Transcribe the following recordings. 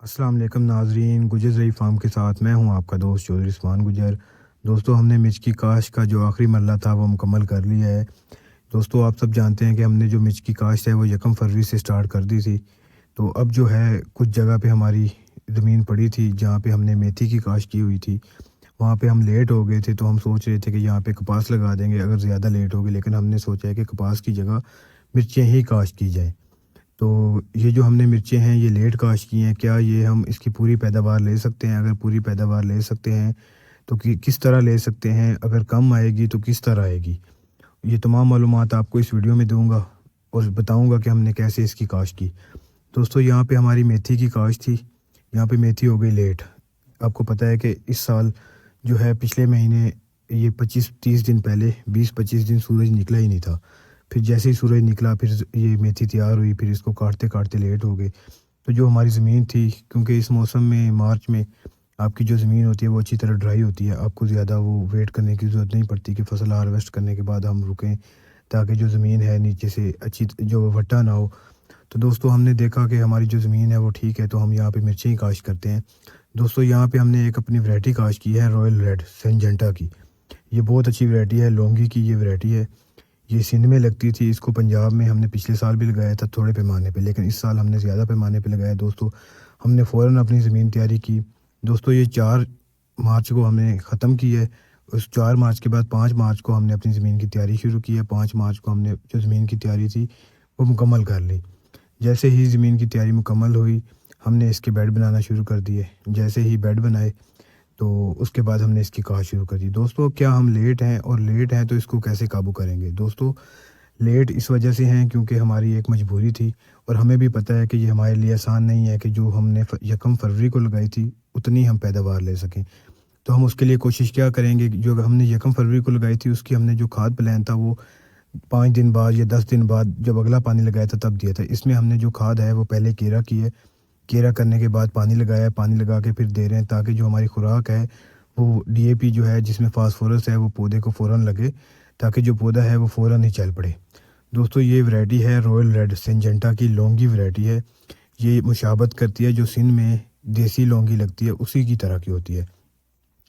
अस्सलाम वालेकुम नाजरीन, गुजर रही फार्म के साथ मैं हूं आपका दोस्त चौधरी उस्मान गुजर। दोस्तों, हमने मिर्च की काश्त का जो आखिरी मरला था वो मुकम्मल कर लिया है। दोस्तों, आप सब जानते हैं कि हमने जो मिर्च की काश्त है वो 1 फरवरी से स्टार्ट कर दी थी। तो अब जो है कुछ जगह पे हमारी ज़मीन पड़ी थी जहाँ पे हमने मेथी की काश्त की हुई थी, वहाँ पे हम लेट हो गए थे। तो हम सोच रहे थे कि यहाँ पे कपास लगा देंगे अगर ज़्यादा लेट हो गए, लेकिन हमने सोचा है कि कपास की जगह मिर्चें ही काश्त की जाए। तो ये जो हमने मिर्चें हैं ये लेट काश्त की हैं, क्या ये हम इसकी पूरी पैदावार ले सकते हैं? अगर पूरी पैदावार ले सकते हैं तो किस तरह ले सकते हैं? अगर कम आएगी तो किस तरह आएगी? ये तमाम मालूमात आपको इस वीडियो में दूंगा और बताऊंगा कि हमने कैसे इसकी काश्त की। दोस्तों, यहाँ पे हमारी मेथी की काश्त थी। यहाँ पे मेथी हो गई लेट। आपको पता है कि इस साल जो है पिछले महीने ये 25-30 दिन पहले 20-25 दिन सूरज निकला ही नहीं था। फिर जैसे ही सूरज निकला फिर ये मेथी तैयार हुई, फिर इसको काटते काटते लेट हो गए। तो जो हमारी ज़मीन थी, क्योंकि इस मौसम में मार्च में आपकी जो ज़मीन होती है वो अच्छी तरह ड्राई होती है, आपको ज़्यादा वो वेट करने की ज़रूरत नहीं पड़ती कि फसल हार्वेस्ट करने के बाद हम रुकें, ताकि जो ज़मीन है नीचे से अच्छी जो वट्टा ना हो। तो दोस्तों, हमने देखा कि हमारी जो ज़मीन है वो ठीक है, तो हम यहाँ पे मिर्चें ही काश्त करते हैं। दोस्तों, यहाँ पे हमने एक अपनी वैरायटी काश्त की है रॉयल रेड सिंजेंटा की। ये बहुत अच्छी वैरायटी है, लौंगी की ये वैरायटी है। ये सिंध में लगती थी, इसको पंजाब में हमने पिछले साल भी लगाया था थोड़े पैमाने पे, लेकिन इस साल हमने ज़्यादा पैमाने पे लगाया। दोस्तों, हमने फ़ौरन अपनी ज़मीन तैयारी की। दोस्तों, ये 4 मार्च को हमने ख़त्म की है। उस 4 मार्च के बाद 5 मार्च को हमने अपनी ज़मीन की तैयारी शुरू की है। 5 मार्च को हमने जो ज़मीन की तैयारी थी वो मुकम्मल कर ली। जैसे ही ज़मीन की तैयारी मुकम्मल हुई, हमने इसके बेड बनाना शुरू कर दिए। जैसे ही बेड बनाए तो उसके बाद हमने इसकी काश्त शुरू कर दी। दोस्तों, क्या हम लेट हैं? और लेट हैं तो इसको कैसे काबू करेंगे? दोस्तों, लेट इस वजह से हैं क्योंकि हमारी एक मजबूरी थी, और हमें भी पता है कि ये हमारे लिए आसान नहीं है कि जो हमने 1 फरवरी को लगाई थी उतनी हम पैदावार ले सकें। तो हम उसके लिए कोशिश क्या करेंगे कि जो हमने 1 फरवरी को लगाई थी उसकी हमने जो खाद प्लान था वो 5 दिन बाद या 10 दिन बाद जब अगला पानी लगाया था तब दिया था। इसमें हमने जो खाद है वो पहले केरा की है। केरा करने के बाद पानी लगाया, पानी लगा के फिर दे रहे हैं ताकि जो हमारी खुराक है वो डीएपी जो है जिसमें फास्फोरस है वो पौधे को फ़ौरन लगे, ताकि जो पौधा है वो फ़ौरन ही चल पड़े। दोस्तों, ये वैरायटी है रॉयल रेड सिंजेंटा की, लौंगी वैरायटी है। ये मुशाबत करती है जो सिंध में देसी लौंगी लगती है उसी की तरह की होती है।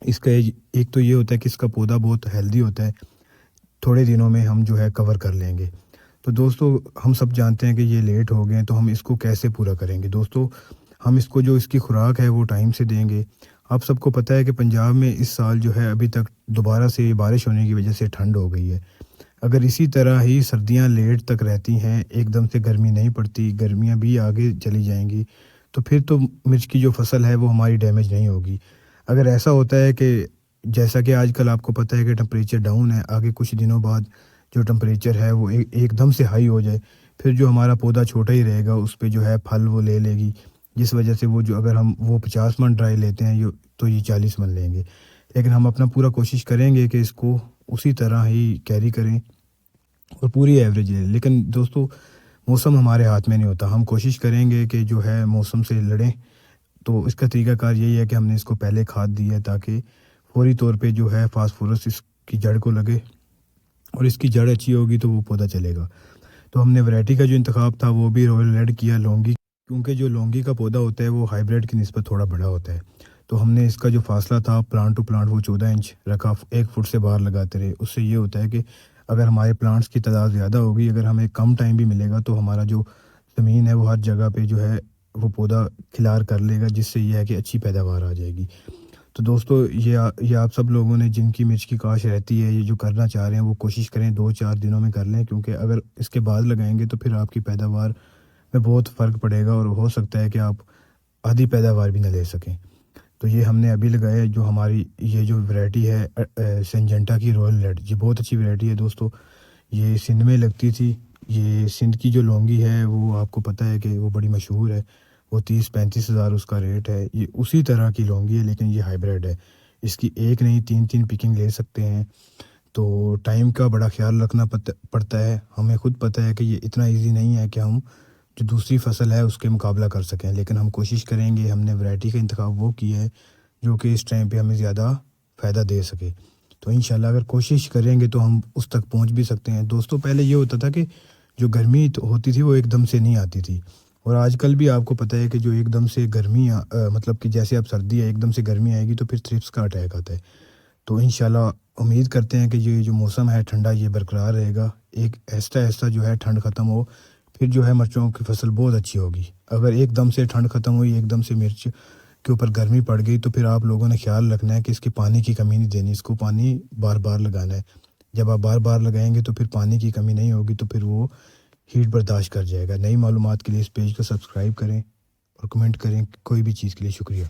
इसका एक तो ये होता है कि इसका पौधा बहुत हेल्दी होता है, थोड़े दिनों में हम जो है कवर कर लेंगे। तो दोस्तों, हम सब जानते हैं कि ये लेट हो गए हैं, तो हम इसको कैसे पूरा करेंगे? दोस्तों, हम इसको जो इसकी खुराक है वो टाइम से देंगे। आप सबको पता है कि पंजाब में इस साल जो है अभी तक दोबारा से बारिश होने की वजह से ठंड हो गई है। अगर इसी तरह ही सर्दियां लेट तक रहती हैं, एकदम से गर्मी नहीं पड़ती, गर्मियां भी आगे चली जाएंगी, तो फिर तो मिर्च की जो फसल है वो हमारी डैमेज नहीं होगी। अगर ऐसा होता है कि जैसा कि आजकल आपको पता है कि टेम्परेचर डाउन है, आगे कुछ दिनों बाद जो टेम्परेचर है वो एकदम से हाई हो जाए, फिर जो हमारा पौधा छोटा ही रहेगा, उस पे जो है फल वो ले लेगी, जिस वजह से वो जो अगर हम वो 50 मन ड्राई लेते हैं तो ये 40 मन लेंगे। लेकिन हम अपना पूरा कोशिश करेंगे कि इसको उसी तरह ही कैरी करें और पूरी एवरेज लें। लेकिन दोस्तों, मौसम हमारे हाथ में नहीं होता। हम कोशिश करेंगे कि जो है मौसम से लड़ें। तो इसका तरीकाकार यही है कि हमने इसको पहले खाद दी है ताकि फौरी तौर पे जो है फास्फोरस इसकी जड़ को लगे, और इसकी जड़ अच्छी होगी तो वो पौधा चलेगा। तो हमने वैरायटी का जो इंतखाब था वो भी रॉयल रेड किया, लौंगी, क्योंकि जो लौंगी का पौधा होता है वो हाइब्रिड की निस्बत थोड़ा बड़ा होता है। तो हमने इसका जो फासला था प्लांट टू प्लांट वो 14 इंच रखा, 1 फुट से बाहर लगाते रहे। उससे ये होता है कि अगर हमारे प्लांट्स की तादाद ज़्यादा होगी, अगर हमें कम टाइम भी मिलेगा, तो हमारा जो ज़मीन है वो हर जगह पे जो है वो पौधा खिलार कर लेगा, जिससे ये है कि अच्छी पैदावार आ जाएगी। तो दोस्तों, ये आप सब लोगों ने जिनकी मिर्च की काश्त रहती है, ये जो करना चाह रहे हैं वो कोशिश करें 2-4 दिनों में कर लें, क्योंकि अगर इसके बाद लगाएंगे तो फिर आपकी पैदावार में बहुत फ़र्क पड़ेगा और हो सकता है कि आप आधी पैदावार भी ना ले सकें। तो ये हमने अभी लगाया है। जो हमारी ये जो वैरायटी है सिंजेंटा की रॉयल रेड, ये बहुत अच्छी वैरायटी है। दोस्तों, ये सिंध में लगती थी। ये सिंध की जो लौंगी है वो आपको पता है कि वो बड़ी मशहूर है, वो 30-35 हज़ार उसका रेट है। ये उसी तरह की लौंगी है, लेकिन ये हाइब्रिड है। इसकी एक नहीं 3-3 पिकिंग ले सकते हैं। तो टाइम का बड़ा ख्याल रखना पड़ता है। हमें खुद पता है कि ये इतना इजी नहीं है कि हम जो दूसरी फसल है उसके मुकाबला कर सकें, लेकिन हम कोशिश करेंगे। हमने वैरायटी का इंतखाब वो किया है जो कि इस टाइम पे हमें ज़्यादा फ़ायदा दे सके। तो इंशाल्लाह अगर कोशिश करेंगे तो हम उस तक पहुंच भी सकते हैं। दोस्तों, पहले ये होता था कि जो गर्मी होती थी वो एकदम से नहीं आती थी। اور آج کل بھی آپ کو پتہ ہے کہ جو ایک دم سے گرمی مطلب کہ جیسے اب سردی ہے ایک دم سے گرمی آئے گی تو پھر تھرپس کا اٹیک آتا ہے. تو انشاءاللہ امید کرتے ہیں کہ یہ جو موسم ہے ٹھنڈا یہ برقرار رہے گا. ایک ایسا جو ہے ٹھنڈ ختم ہو پھر جو ہے مرچوں کی فصل بہت اچھی ہوگی. اگر ایک دم سے ٹھنڈ ختم ہوئی ایک دم سے مرچ کے اوپر گرمی پڑ گئی تو پھر آپ لوگوں نے خیال رکھنا ہے کہ اس کی پانی کی کمی نہیں دینی, اس کو پانی بار بار لگانا ہے. جب آپ بار بار لگائیں گے تو پھر پانی کی کمی نہیں ہوگی تو پھر وہ ہیٹ برداشت کر جائے گا. نئی معلومات کے لیے اس پیج کو سبسکرائب کریں اور کمنٹ کریں کوئی بھی چیز کے لیے. شکریہ.